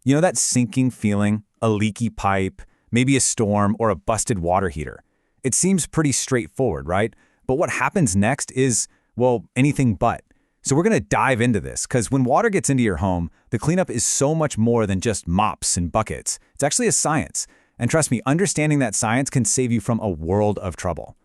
You know that sinking feeling, a leaky pipe, maybe a storm, or a busted water heater? It seems pretty straightforward, right? But what happens next is, well, anything but. So we're going to dive into this, because when water gets into your home, the cleanup is so much more than just mops and buckets. It's actually a science. And trust me, understanding that science can save you from a world of trouble.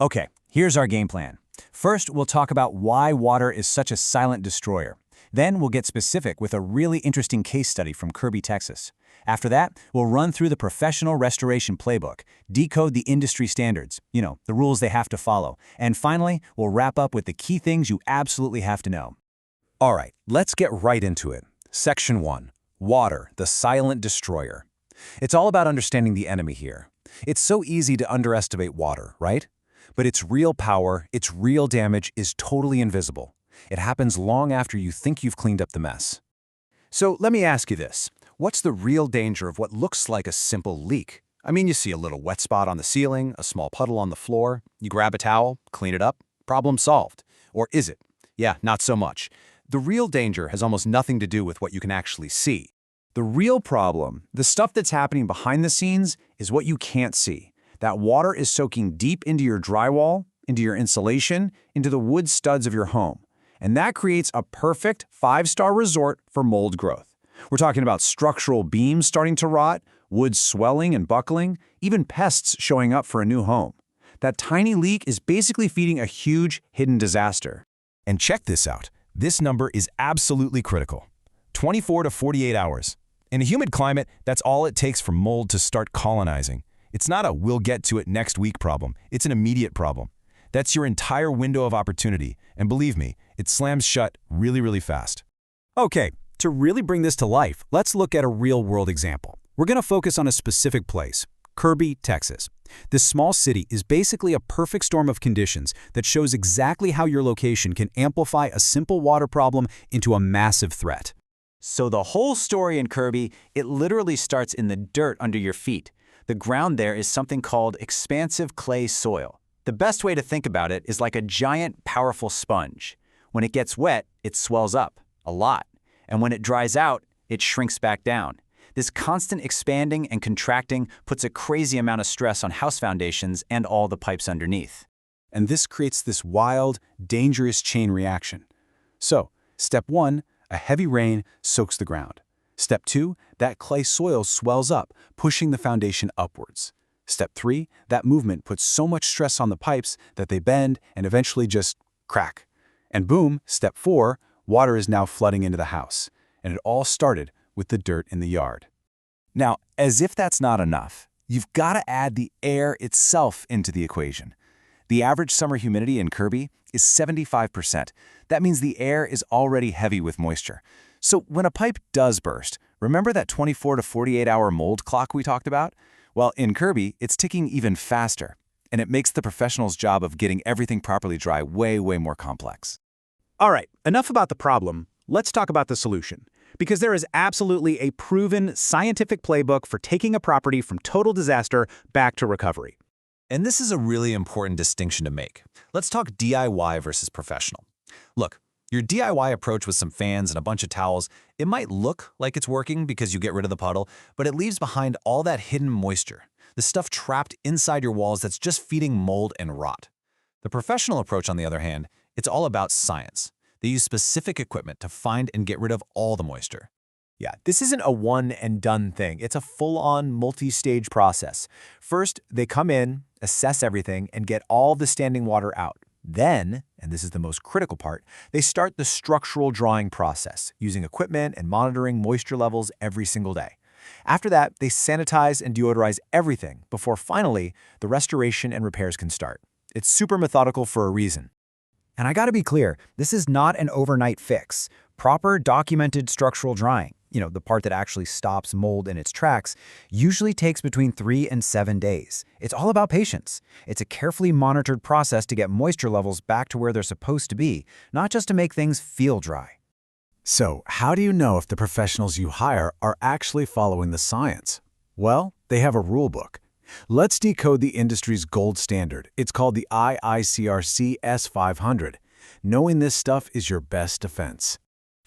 Okay, here's our game plan. First, we'll talk about why water is such a silent destroyer. Then we'll get specific with a really interesting case study from Kirby, Texas. After that, we'll run through the professional restoration playbook, decode the industry standards, the rules they have to follow, and finally, we'll wrap up with the key things you absolutely have to know. All right, let's get right into it. Section 1. Water, the silent destroyer. It's all about understanding the enemy here. It's so easy to underestimate water, right? But its real power, its real damage is totally invisible. It happens long after you think you've cleaned up the mess. So let me ask you this. What's the real danger of what looks like a simple leak? I mean, you see a little wet spot on the ceiling, a small puddle on the floor, you grab a towel, clean it up, problem solved. Or is it? Yeah, not so much. The real danger has almost nothing to do with what you can actually see. The real problem, the stuff that's happening behind the scenes, is what you can't see. That water is soaking deep into your drywall, into your insulation, into the wood studs of your home. And that creates a perfect 5-star resort for mold growth. We're talking about structural beams starting to rot, wood swelling and buckling, even pests showing up for a new home. That tiny leak is basically feeding a huge hidden disaster. And check this out. This number is absolutely critical. 24 to 48 hours. In a humid climate, that's all it takes for mold to start colonizing. It's not a we'll get to it next week problem. It's an immediate problem. That's your entire window of opportunity. And believe me, it slams shut really, really fast. Okay, to really bring this to life, let's look at a real-world example. We're going to focus on a specific place, Kirby, Texas. This small city is basically a perfect storm of conditions that shows exactly how your location can amplify a simple water problem into a massive threat. So the whole story in Kirby, it literally starts in the dirt under your feet. The ground there is something called expansive clay soil. The best way to think about it is like a giant, powerful sponge. When it gets wet, it swells up, a lot. And when it dries out, it shrinks back down. This constant expanding and contracting puts a crazy amount of stress on house foundations and all the pipes underneath. And this creates this wild, dangerous chain reaction. So, step 1, a heavy rain soaks the ground. Step 2, that clay soil swells up, pushing the foundation upwards. Step 3, that movement puts so much stress on the pipes that they bend and eventually just crack. And boom, step 4, water is now flooding into the house. And it all started with the dirt in the yard. Now, as if that's not enough, you've got to add the air itself into the equation. The average summer humidity in Kirby is 75%. That means the air is already heavy with moisture. So when a pipe does burst, remember that 24 to 48-hour mold clock we talked about? Well, in Kirby, it's ticking even faster, and it makes the professional's job of getting everything properly dry way, way more complex. All right, enough about the problem. Let's talk about the solution. Because there is absolutely a proven scientific playbook for taking a property from total disaster back to recovery. And this is a really important distinction to make. Let's talk DIY versus professional. Look, your DIY approach with some fans and a bunch of towels, it might look like it's working because you get rid of the puddle, but it leaves behind all that hidden moisture, the stuff trapped inside your walls that's just feeding mold and rot. The professional approach, on the other hand, it's all about science. They use specific equipment to find and get rid of all the moisture. Yeah, this isn't a one-and-done thing. It's a full-on multi-stage process. First, they come in, assess everything, and get all the standing water out. Then, and this is the most critical part, they start the structural drawing process, using equipment and monitoring moisture levels every single day. After that, they sanitize and deodorize everything before finally the restoration and repairs can start. It's super methodical for a reason. And I gotta be clear, this is not an overnight fix. Proper documented structural drying, the part that actually stops mold in its tracks, usually takes between 3 and 7 days. It's all about patience. It's a carefully monitored process to get moisture levels back to where they're supposed to be, not just to make things feel dry. So, how do you know if the professionals you hire are actually following the science? Well, they have a rule book. Let's decode the industry's gold standard. It's called the IICRC S500. Knowing this stuff is your best defense.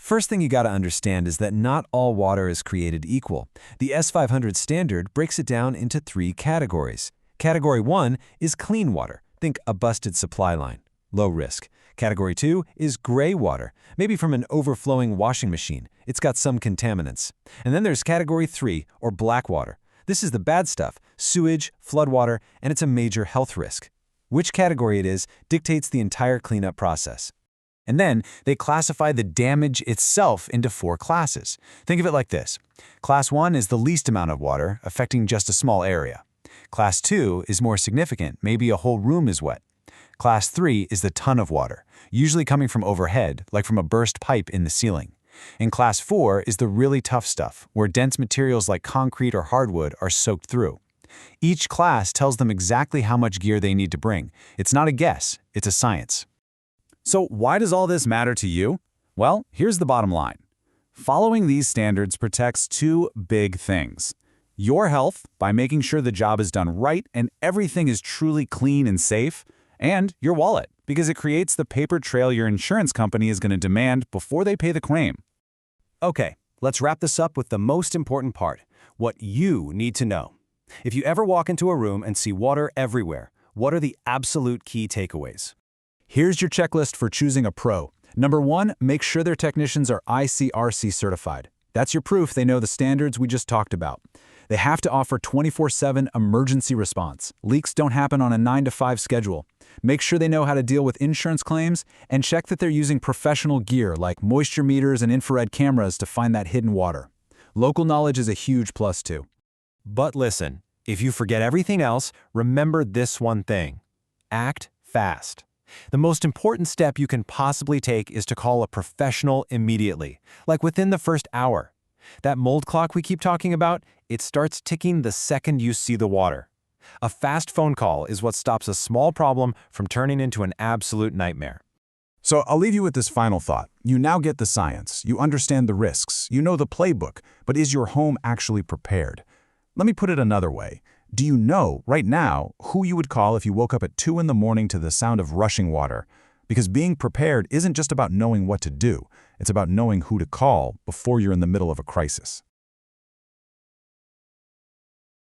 First thing you gotta understand is that not all water is created equal. The S500 standard breaks it down into 3 categories. Category 1 is clean water. Think a busted supply line. Low risk. Category 2 is gray water, maybe from an overflowing washing machine. It's got some contaminants. And then there's Category 3, or black water. This is the bad stuff, sewage, floodwater, and it's a major health risk. Which category it is dictates the entire cleanup process. And then they classify the damage itself into 4 classes. Think of it like this. Class 1 is the least amount of water, affecting just a small area. Class 2 is more significant, maybe a whole room is wet. Class 3 is the ton of water, usually coming from overhead, like from a burst pipe in the ceiling. And Class 4 is the really tough stuff, where dense materials like concrete or hardwood are soaked through. Each class tells them exactly how much gear they need to bring. It's not a guess, it's a science. So why does all this matter to you? Well, here's the bottom line. Following these standards protects 2 big things. Your health, by making sure the job is done right and everything is truly clean and safe, and your wallet, because it creates the paper trail your insurance company is going to demand before they pay the claim. Okay, let's wrap this up with the most important part, what you need to know. If you ever walk into a room and see water everywhere, what are the absolute key takeaways? Here's your checklist for choosing a pro. Number 1, make sure their technicians are ICRC certified. That's your proof they know the standards we just talked about. They have to offer 24/7 emergency response. Leaks don't happen on a 9 to 5 schedule. Make sure they know how to deal with insurance claims, and check that they're using professional gear like moisture meters and infrared cameras to find that hidden water. Local knowledge is a huge plus too. But listen, if you forget everything else, remember this one thing. Act fast. The most important step you can possibly take is to call a professional immediately, like within the first hour. That mold clock we keep talking about, it starts ticking the second you see the water. A fast phone call is what stops a small problem from turning into an absolute nightmare. So I'll leave you with this final thought. You now get the science, you understand the risks, you know the playbook, but is your home actually prepared? Let me put it another way. Do you know, right now, who you would call if you woke up at 2 in the morning to the sound of rushing water? Because being prepared isn't just about knowing what to do, it's about knowing who to call before you're in the middle of a crisis.